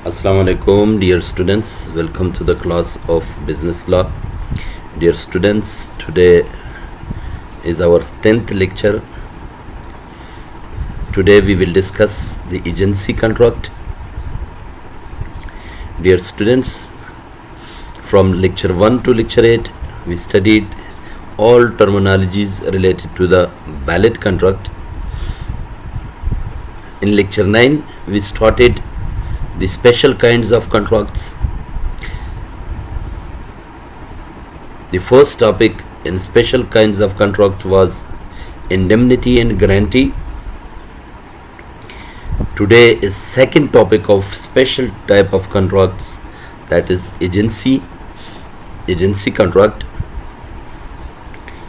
Assalamu alaikum, dear students. Welcome to the class of business law. Dear students, today is our 10th lecture. Today we will discuss the agency contract. Dear students, from lecture 1 to lecture 8, we studied all terminologies related to the valid contract. In lecture 9, we started the special kinds of contracts. The first topic in special kinds of contract was indemnity and guarantee. Today is second topic of special type of contracts, that is agency contract.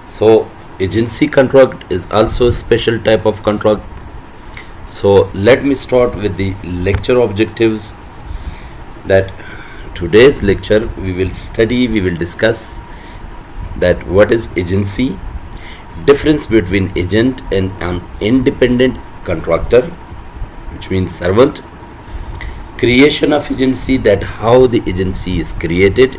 So agency contract is also a special type of contract. So let me start with the lecture objectives. That today's lecture we will discuss that what is agency, difference between agent and an independent contractor, which means servant, creation of agency, that how the agency is created,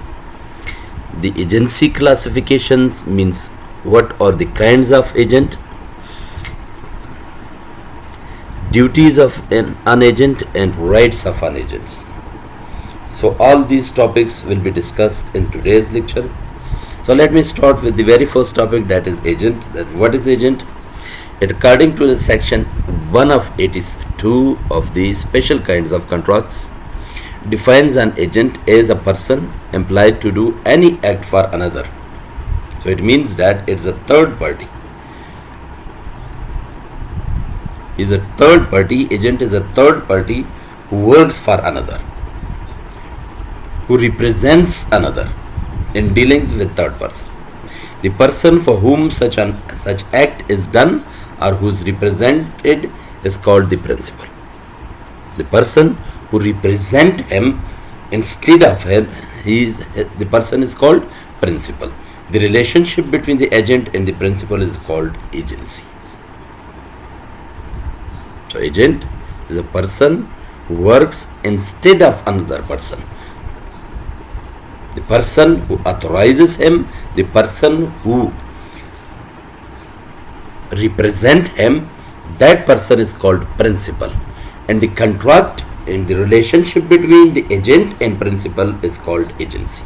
the agency classifications, means what are the kinds of agent, duties of an agent and rights of an agent. So all these topics will be discussed in today's lecture. So let me start with the very first topic, that is agent. That what is agent? It, according to the section 1 of 82 of the special kinds of contracts, defines an agent as a person employed to do any act for another. So it means that it's a third party. Is a third party. Agent is a third party who works for another, who represents another in dealings with third person. The person for whom such act is done or who is represented is called the principal. The person who represent him instead of him, the person is called principal. The relationship between the agent and the principal is called agency. So agent is a person who works instead of another person. The person who authorizes him, the person who represent him, that person is called principal. And the contract and the relationship between the agent and principal is called agency.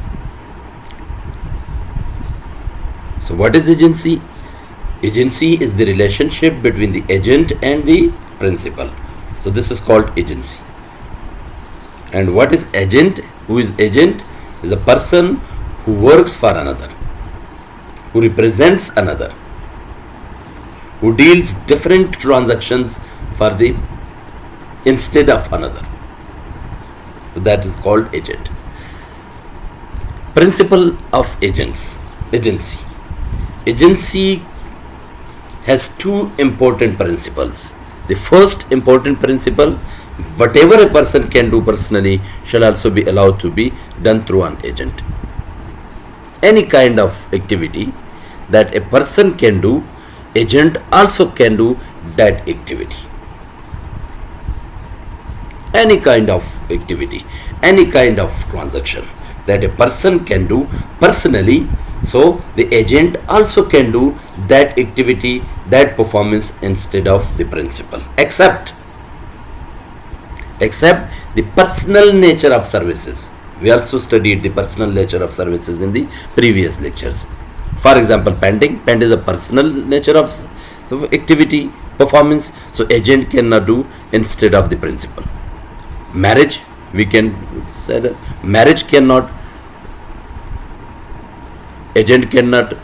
So what is agency? Agency is the relationship between the agent and the principal. So this is called agency. And what is agent? Who is agent? Is a person who works for another, who represents another, who deals different transactions for the instead of another. So that is called agent. Principle of agency. Agency has two important principles. The first important principle, whatever a person can do personally shall also be allowed to be done through an agent. Any kind of activity that a person can do, agent also can do that activity. Any kind of activity, any kind of transaction that a person can do personally, so the agent also can do that activity, that performance instead of the principal, except the personal nature of services. We also studied the personal nature of services in the previous lectures. For example, painting is a personal nature of activity, performance, so agent cannot do instead of the principal. Marriage, we can say that marriage cannot, agent cannot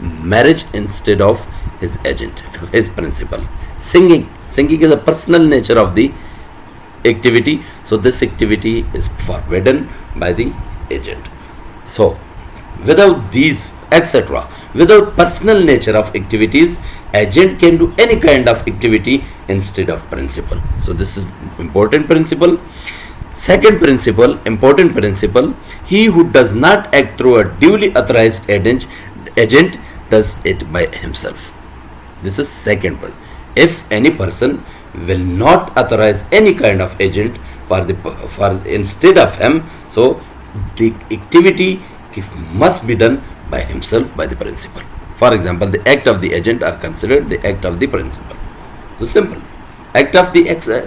marriage instead of his agent, his principal. Singing is a personal nature of the activity, so this activity is forbidden by the agent. So without these etc., without personal nature of activities, agent can do any kind of activity instead of principal. So this is important principle. Second principle, important principle, he who does not act through a duly authorized agent does it by himself. This is second one. If any person will not authorize any kind of agent for instead of him. So the activity must be done by himself, by the principal. For example, the act of the agent are considered the act of the principal. So simple. Act of the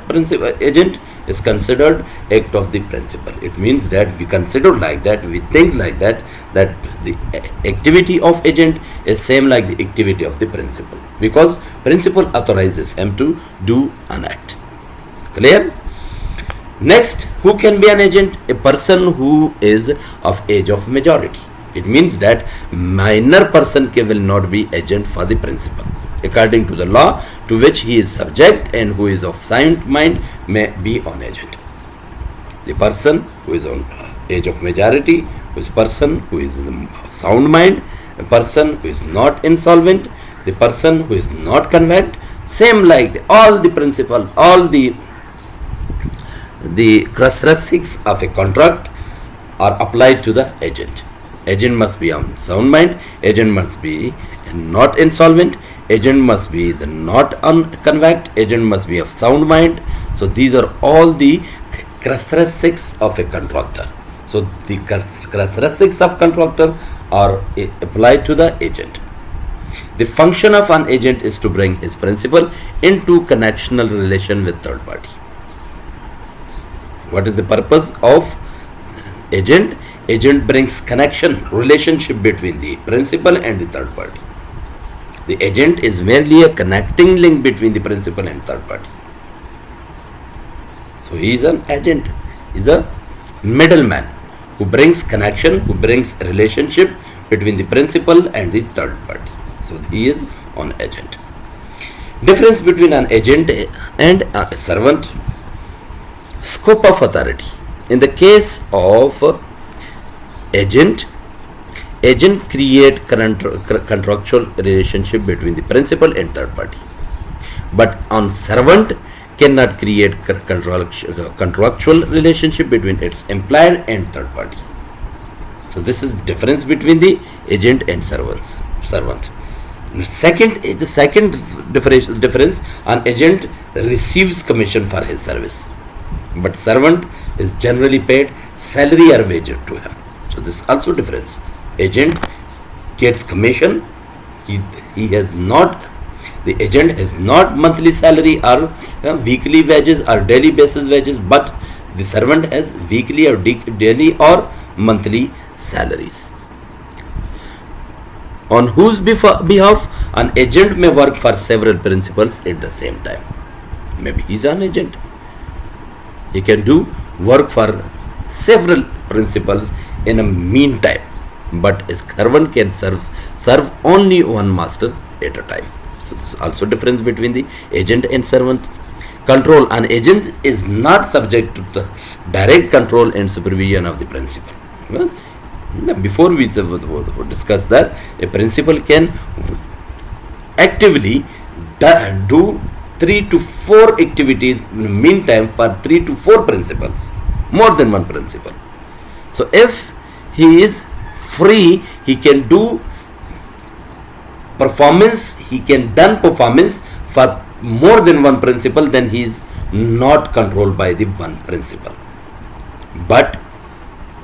principal agent is considered act of the principal. It means that we consider like that, we think like that, that the activity of agent is same like the activity of the principal, because principal authorizes him to do an act. Clear? Next, who can be an agent? A person who is of age of majority. It means that minor person will not be agent for the principal. According to the law to which he is subject and who is of sound mind may be an agent. The person who is on age of majority, who is person who is in sound mind, a person who is not insolvent, the person who is not convict, same like all the principle, all the characteristics of a contract are applied to the agent. Agent must be on sound mind, agent must be not insolvent, agent must be the not unconvict, agent must be of sound mind. So these are all the characteristics of a contractor. So the characteristics of contractor are applied to the agent. The function of an agent is to bring his principal into connectional relation with third party. What is the purpose of agent? Agent brings connection, relationship between the principal and the third party. The agent is merely a connecting link between the principal and third party. So he is an agent, he is a middleman who brings connection, who brings relationship between the principal and the third party. So he is an agent. Difference between an agent and a servant. Scope of authority. In the case of agent create contractual relationship between the principal and third party, but on servant cannot create contractual relationship between its employer and third party. So this is difference between the agent and servant. The second difference, an agent receives commission for his service, but servant is generally paid salary or wage to him. So this is also difference. Agent gets commission. He has not. The agent has not monthly salary or weekly wages or daily basis wages, but the servant has weekly or daily or monthly salaries. On whose behalf an agent may work for several principals at the same time. Maybe he is an agent. He can do work for several principals in a meantime, but a servant can serve only one master at a time. So this is also difference between the agent and servant. Control. An agent is not subject to the direct control and supervision of the principal. Well, before we discuss that, a principal can actively do 3 to 4 activities in the meantime for 3 to 4 principals, more than one principal. So if he is free, he can do performance, he can done performance for more than one principal, then he is not controlled by the one principal. But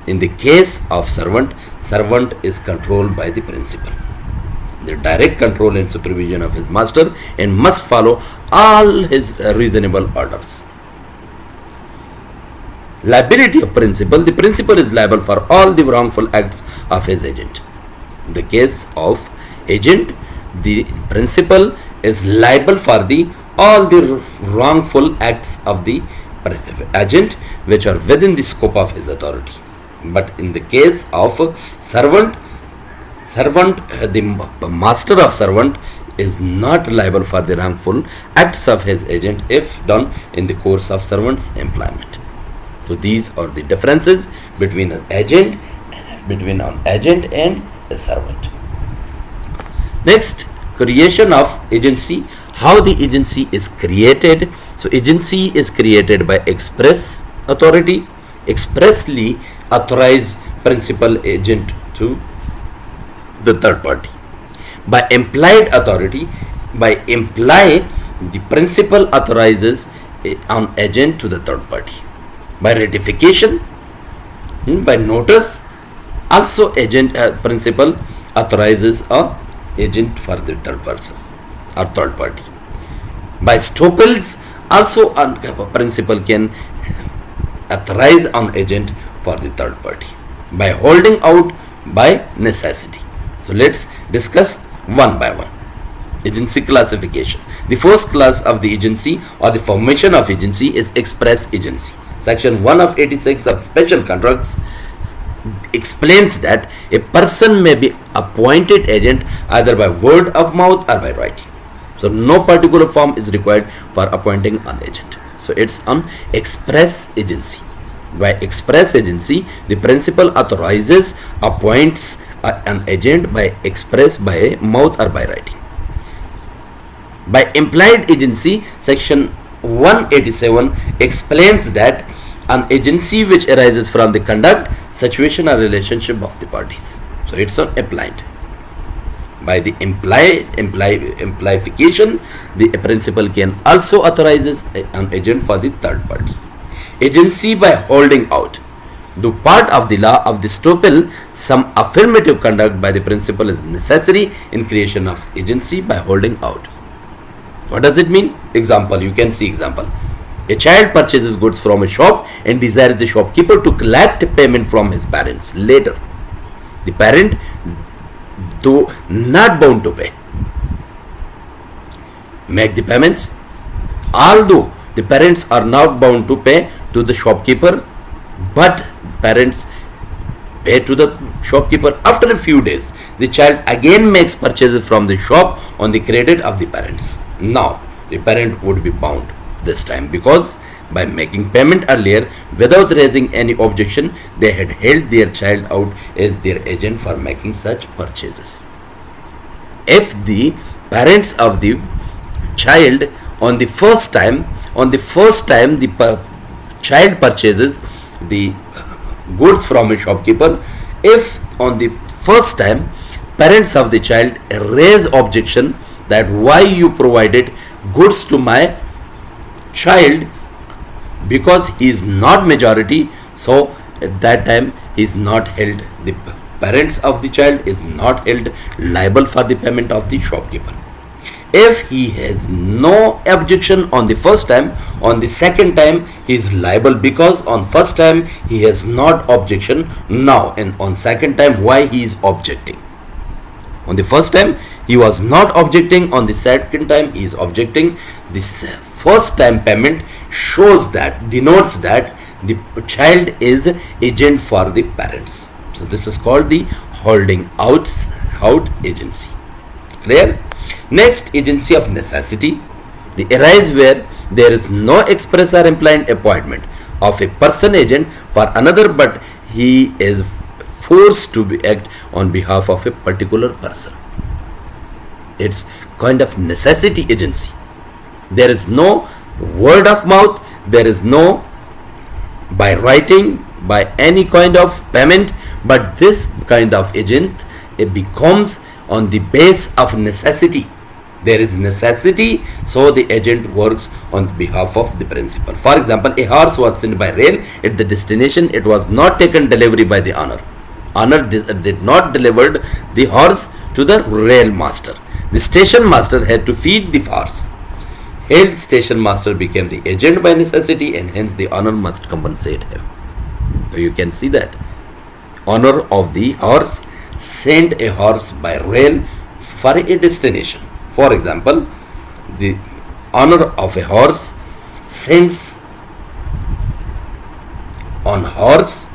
in the case of servant is controlled by the principal. The direct control and supervision of his master and must follow all his reasonable orders. Liability of principal. The principal is liable for all the wrongful acts of his agent. In the case of agent, the principal is liable for all the wrongful acts of the agent which are within the scope of his authority. But in the case of servant, the master of servant is not liable for the wrongful acts of his agent if done in the course of servant's employment. So these are the differences between an agent and a servant. Next, creation of agency. How the agency is created. So agency is created by express authority, expressly authorize principal agent to the third party. By implied authority, by imply the principal authorizes an agent to the third party. by ratification, by notice. Also, agent principal authorizes a agent for the third person or third party. By stopels, also a principal can authorize an agent for the third party. By holding out, by necessity. So let's discuss one by one. Agency classification. The first class of the agency or the formation of agency is express agency. Section 1 of 86 of special contracts explains that a person may be appointed agent either by word of mouth or by writing. So no particular form is required for appointing an agent. So it's an express agency. By express agency, the principal authorizes, appoints an agent by express, by mouth or by writing. By implied agency, section 187 explains that an agency which arises from the conduct, situation or relationship of the parties. So it's an implied. By the implication, the principal can also authorizes an agent for the third party. Agency by holding out. The part of the law of the stopel, some affirmative conduct by the principal is necessary in creation of agency by holding out. What does it mean? Example, you can see example. A child purchases goods from a shop and desires the shopkeeper to collect payment from his parents later. The parent, though not bound to pay, make the payments. Although the parents are not bound to pay to the shopkeeper, but parents pay to the shopkeeper. After a few days, the child again makes purchases from the shop on the credit of the parents. Now, the parent would be bound this time because by making payment earlier without raising any objection, they had held their child out as their agent for making such purchases. If the parents of the child on the first time the child purchases the goods from a shopkeeper, if on the first time parents of the child raise objection that why you provided goods to my child because he is not majority, so at that time he is not held, the parents of the child is not held liable for the payment of the shopkeeper. If he has no objection on the first time, on the second time he is liable because on first time he has not objection. Now and on second time why he is objecting? On the first time he was not objecting, on the second time he is objecting. This first time payment shows that, denotes that the child is agent for the parents. So this is called the holding out agency. Clear? Next, agency of necessity. The arise where there is no express or implied appointment of a person agent for another, but he is forced to be act on behalf of a particular person. It's kind of necessity agency. There is no word of mouth, there is no by writing, by any kind of payment, but this kind of agent, it becomes on the base of necessity. There is necessity, so the agent works on behalf of the principal. For example, a horse was sent by rail at the destination. It was not taken delivery by the owner. Owner did not deliver the horse to the rail master. The station master had to feed the horse. Held station master became the agent by necessity, and hence the owner must compensate him. So you can see that owner of the horse sent a horse by rail for a destination. For example, the owner of a horse sends on horse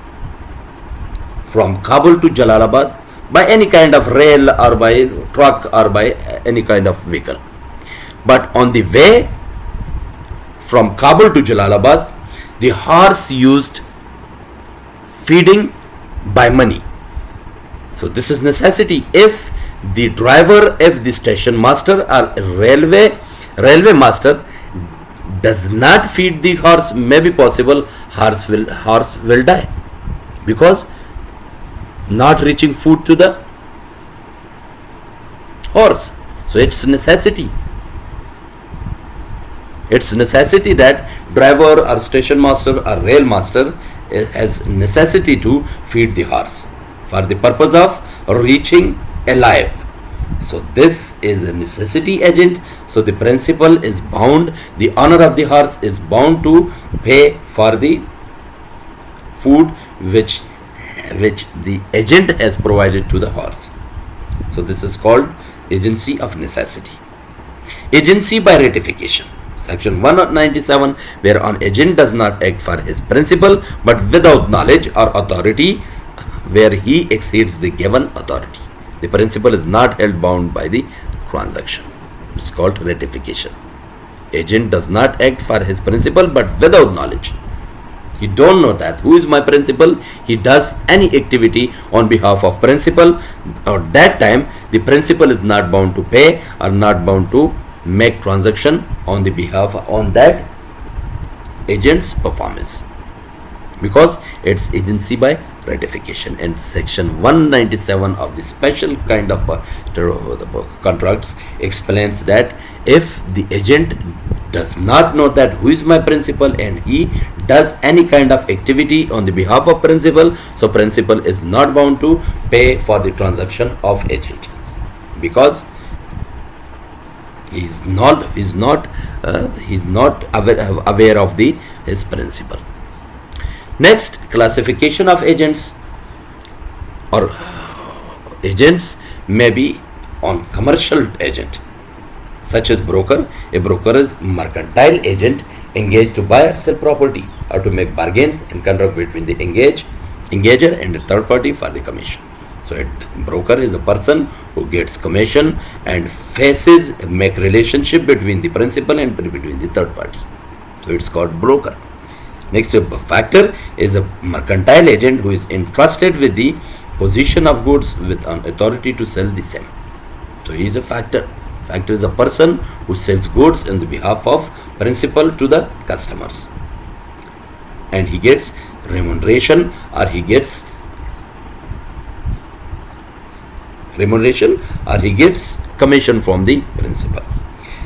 from Kabul to Jalalabad by any kind of rail or by truck or by any kind of vehicle. But on the way from Kabul to Jalalabad, the horse used feeding by money. So this is necessity. If the driver, if the station master or railway master does not feed the horse, may be possible horse will die because not reaching food to the horse. So it's necessity. It's necessity that driver or station master or rail master has necessity to feed the horse for the purpose of reaching alive. So this is a necessity agent. So the principal is bound, the owner of the horse is bound to pay for the food which the agent has provided to the horse. So this is called agency of necessity. Agency by ratification. Section 197, where an agent does not act for his principal but without knowledge or authority, where he exceeds the given authority. The principal is not held bound by the transaction. It's called ratification. Agent does not act for his principal but without knowledge. He don't know that who is my principal. He does any activity on behalf of principal. At that time, the principal is not bound to pay or not bound to make transaction on the behalf on that agent's performance, because it's agency by ratification. And section 197 of the special kind of contracts explains that if the agent does not know that who is my principal and he does any kind of activity on the behalf of principal, so principal is not bound to pay for the transaction of agent, because he's not aware of his principal. Next, classification of agents or agents may be on commercial agent, such as broker. A broker is mercantile agent engaged to buy or sell property or to make bargains and contract between the engager and the third party for the commission. So a broker is a person who gets commission and make relationship between the principal and between the third party. So it's called broker. Next, a factor is a mercantile agent who is entrusted with the possession of goods with an authority to sell the same. So he is a factor. Factor is a person who sells goods on the behalf of principal to the customers, and he gets remuneration or he gets commission from the principal.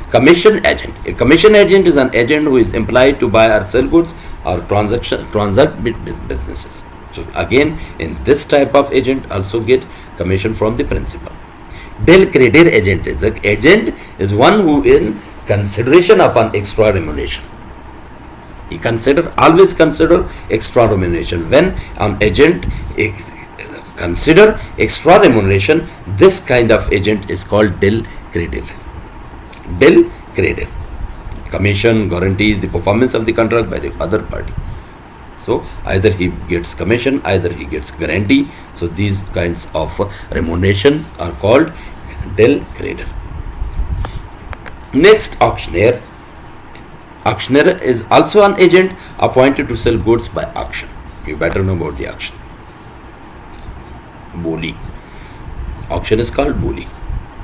Commission agent. A commission agent is an agent who is employed to buy or sell goods or transact businesses. So again, in this type of agent also get commission from the principal. Del creditor agent is one who in consideration of an extra remuneration. He always consider extra remuneration. When an agent consider extra remuneration, this kind of agent is called del creditor. Del creditor. Commission guarantees the performance of the contract by the other party. So either he gets commission, either he gets guarantee. So these kinds of remunerations are called del creditor. Next, auctioneer. Auctioneer is also an agent appointed to sell goods by auction. You better know about the auction. Boli. Auction is called boli.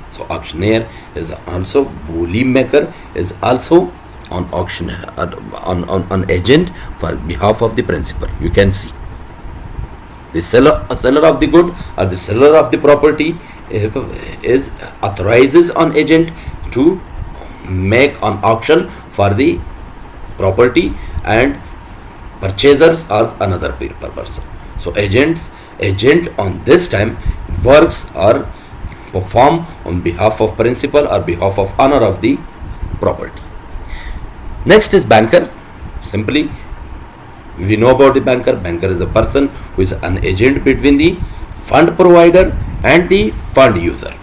So auctioneer is also boli maker, is also on auction on agent for behalf of the principal. You can see the seller of the good or the seller of the property is authorizes an agent to make an auction for the property, and purchasers are another person. So agent on this time works or perform on behalf of principal or behalf of owner of the property. Next is banker. Simply we know about the banker. Banker is a person who is an agent between the fund provider and the fund user.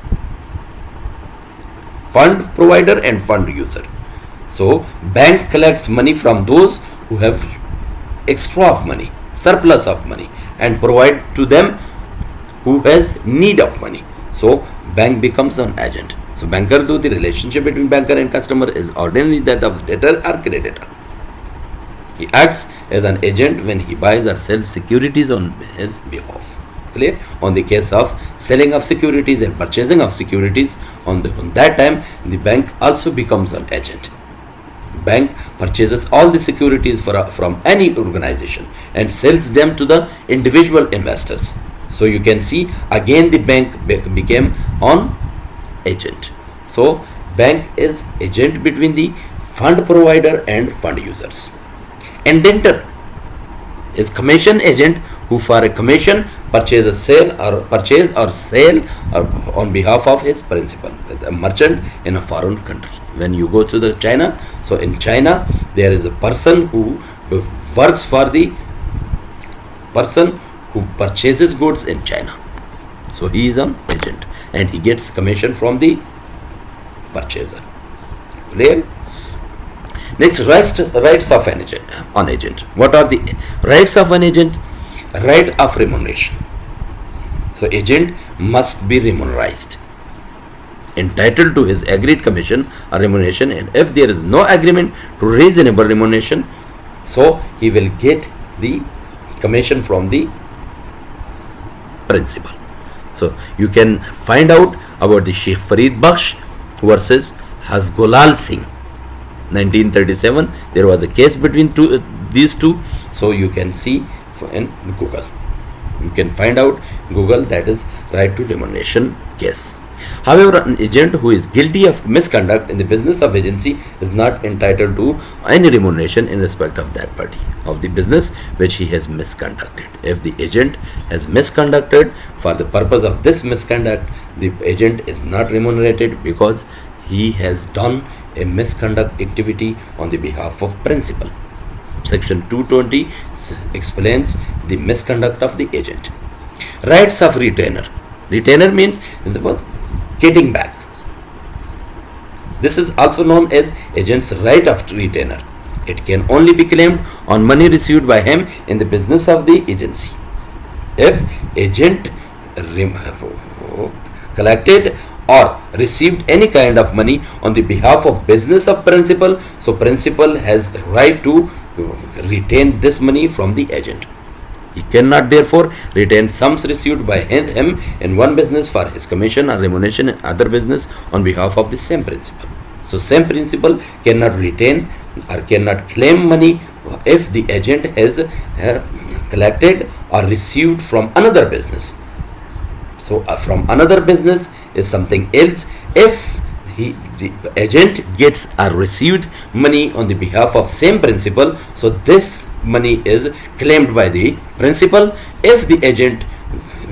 Fund provider and fund user. So bank collects money from those who have extra of money, surplus of money, and provide to them who has need of money. So bank becomes an agent. So banker, though the relationship between banker and customer is ordinarily that of debtor or creditor. He acts as an agent when he buys or sells securities on his behalf. Clear? On the case of selling of securities and purchasing of securities, on that time the bank also becomes an agent. Bank purchases all the securities from any organization and sells them to the individual investors. So you can see again the bank became an agent. So bank is agent between the fund provider and fund users. Indenter is commission agent who for a commission purchase or sale or on behalf of his principal, a merchant in a foreign country. When you go to the China, so in China there is a person who works for the person who purchases goods in China. So he is an agent and he gets commission from the purchaser. Clear? Next, rights of an agent. What are the rights of an agent? Right of remuneration. So agent must be remunerated, entitled to his agreed commission or remuneration, and if there is no agreement to reasonable remuneration, so he will get the commission from the principal. So you can find out about the Sheikh Farid Bakhsh versus Hasgolal Singh. 1937, there was a case between these two. So you can see in Google. You can find out Google, that is right to remuneration case. However, an agent who is guilty of misconduct in the business of agency is not entitled to any remuneration in respect of that party of the business which he has misconducted. If the agent has misconducted, for the purpose of this misconduct, the agent is not remunerated because he has done a misconduct activity on the behalf of principal. Section 220 explains the misconduct of the agent. Rights of retainer. Retainer means getting back. This is also known as agent's right of retainer. It can only be claimed on money received by him in the business of the agency. If agent collected or received any kind of money on the behalf of business of principal, so principal has right to retain this money from the agent. He cannot therefore retain sums received by him in one business for his commission or remuneration in other business on behalf of the same principal. So same principal cannot retain or cannot claim money if the agent has collected or received from another business. So from another business is something else. If the agent gets or received money on the behalf of same principal, so this money is claimed by the principal. If the agent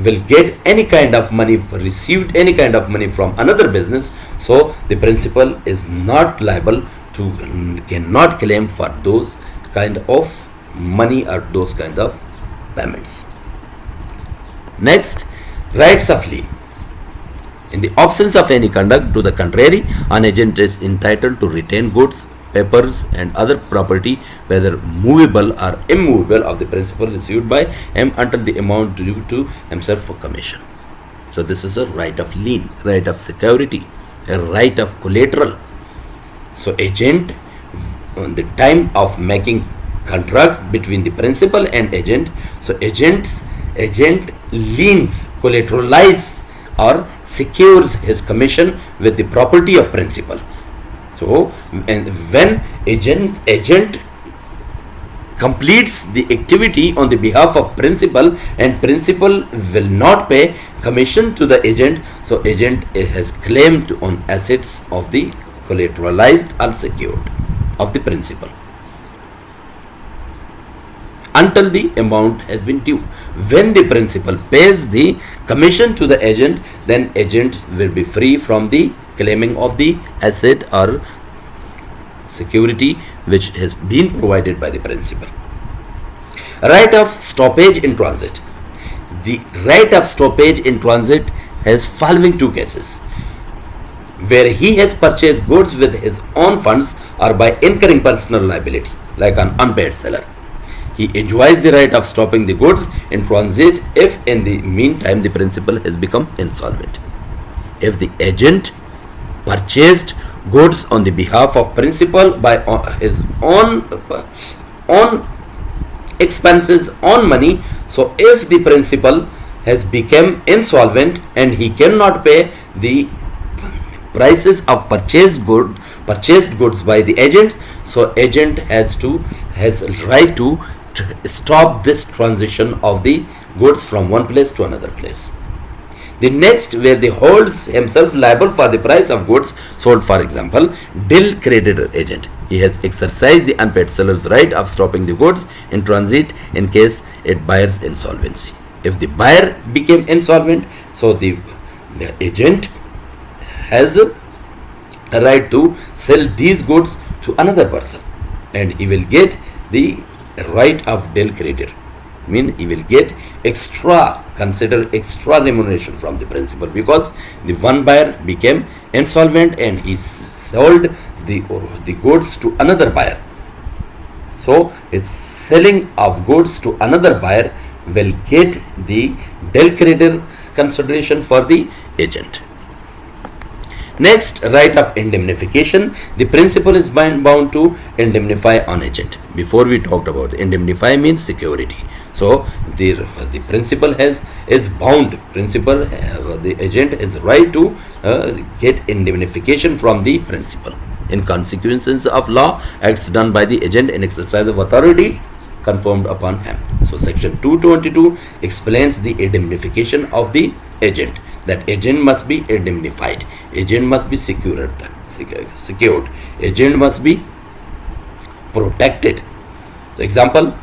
will get any kind of money, received any kind of money from another business, so the principal is not liable to, cannot claim for those kind of money or those kind of payments. Next, rights of lien. In the absence of any conduct to the contrary, an agent is entitled to retain goods, papers and other property, whether movable or immovable, of the principal received by him until the amount due to himself for commission. So this is a right of lien, right of security, a right of collateral. So agent, on the time of making contract between the principal and agent, so agent liens, collateralize or secures his commission with the property of principal. So, and when agent completes the activity on the behalf of principal and principal will not pay commission to the agent, so agent has claimed on assets of the collateralized or secured of the principal until the amount has been due. When the principal pays the commission to the agent, then agent will be free from the claiming of the asset or security which has been provided by the principal. Right of stoppage in transit. The right of stoppage in transit has following two cases: where he has purchased goods with his own funds or by incurring personal liability, like an unpaid seller. He enjoys the right of stopping the goods in transit if in the meantime the principal has become insolvent. If the agent purchased goods on the behalf of principal by his own expenses, on money, so if the principal has become insolvent and he cannot pay the prices of purchased goods by the agent, so agent has right to stop this transition of the goods from one place to another place. The next, where the holds himself liable for the price of goods sold, for example, bill creditor agent. he has exercised the unpaid seller's right of stopping the goods in transit in case it buyer's insolvency. If the buyer became insolvent, so the agent has a right to sell these goods to another person, and he will get the right of del creditor. Mean he will get consider extra remuneration from the principal, because the one buyer became insolvent and he sold the goods to another buyer. So its selling of goods to another buyer will get the del creditor consideration for the agent. Next, right of indemnification. The principal is bound to indemnify on agent. Before we talked about indemnify means security. So the principal is bound. The agent is right to get indemnification from the principal in consequences of law acts done by the agent in exercise of authority conferred upon him. So section 222 explains the indemnification of the agent. That agent must be indemnified, agent must be secured, agent must be protected. So example,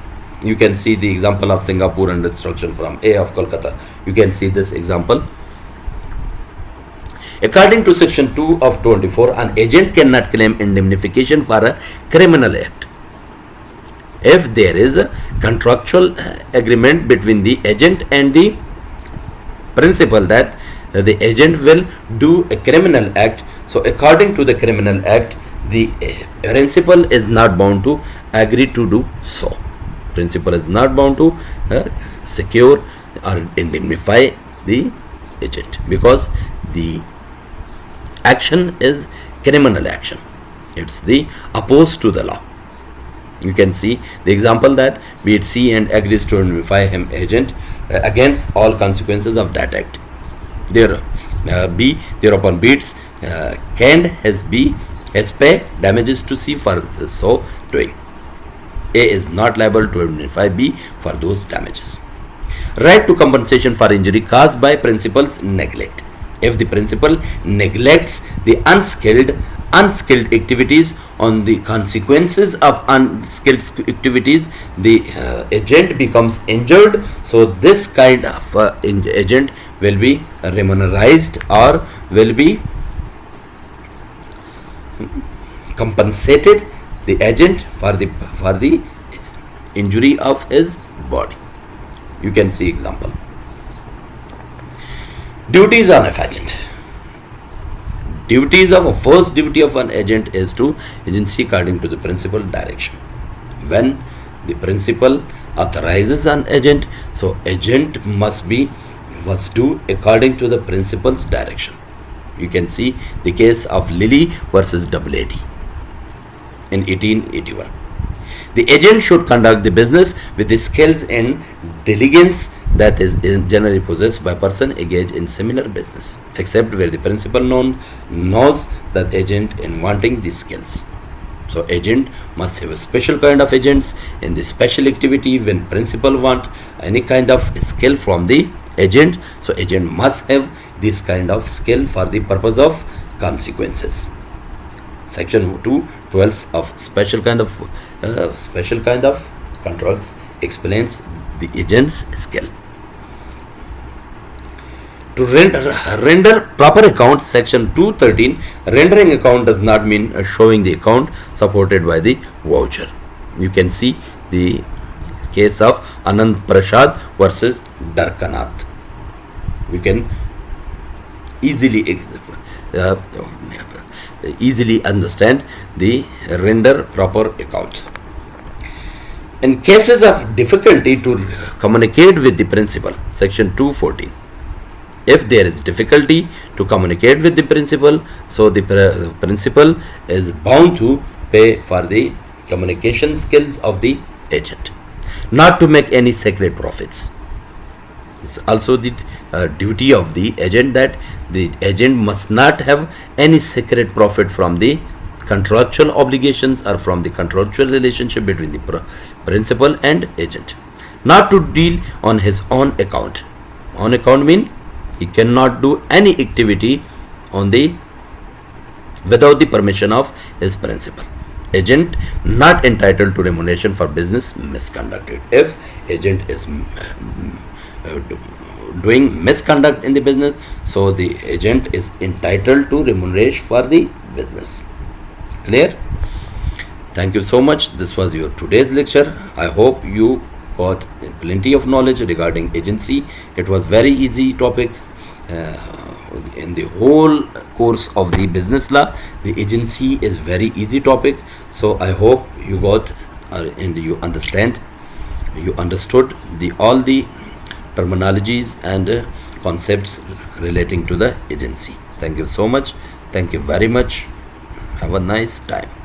you can see the example of Singapore and destruction from A of Kolkata. You can see this example. According to section 2 of 24, an agent cannot claim indemnification for a criminal act if there is a contractual agreement between the agent and the principal that the agent will do a criminal act. So according to the criminal act, the principal is not bound to agree to do so. Principal is not bound to secure or indemnify the agent, because the action is criminal action. It's the opposed to the law. You can see the example that be it C and agrees to indemnify him agent against all consequences of that act. There B thereupon bids can has B has pay damages to C for so doing. A is not liable to indemnify B for those damages. Right to compensation for injury caused by principal's neglect. If the principal neglects the unskilled activities on the consequences of unskilled activities, the agent becomes injured. So this kind of agent will be remunerated or will be compensated the agent for the injury of his body. You can see example. Duties on an agent. First duty of an agent is to agency according to the principal direction. When the principal authorizes an agent, so agent must do according to the principal's direction. You can see the case of Lilly versus AAD in 1881. The agent should conduct the business with the skills and diligence that is generally possessed by person engaged in similar business, except where the principal knows that agent in wanting these skills. So agent must have a special kind of agents in the special activity. When principal want any kind of skill from the agent, so agent must have this kind of skill for the purpose of consequences. Section 212 of special kind of controls explains the agent's skill. To render proper account, section 213, rendering account does not mean showing the account supported by the voucher. You can see the case of Anand Prasad versus Darkanath. We can easily understand the render proper account. In cases of difficulty to communicate with the principal, section 214. If there is difficulty to communicate with the principal, so the principal is bound to pay for the communication skills of the agent, not to make any secret profits. It's also the duty of the agent that the agent must not have any secret profit from the contractual obligations or from the contractual relationship between the principal and agent, not to deal on his own account. On account mean he cannot do any activity without the permission of his principal. agent not entitled to remuneration for business misconduct. If agent is doing misconduct in the business, so the agent is entitled to remuneration for the business. Clear? Thank you so much. This was your today's lecture. I hope you got plenty of knowledge regarding agency. It was very easy topic. In the whole course of the business law, the agency is very easy topic. So I hope you got and you understand, you understood the all the terminologies and concepts relating to the agency. Thank you so much. Thank you very much. Have a nice time.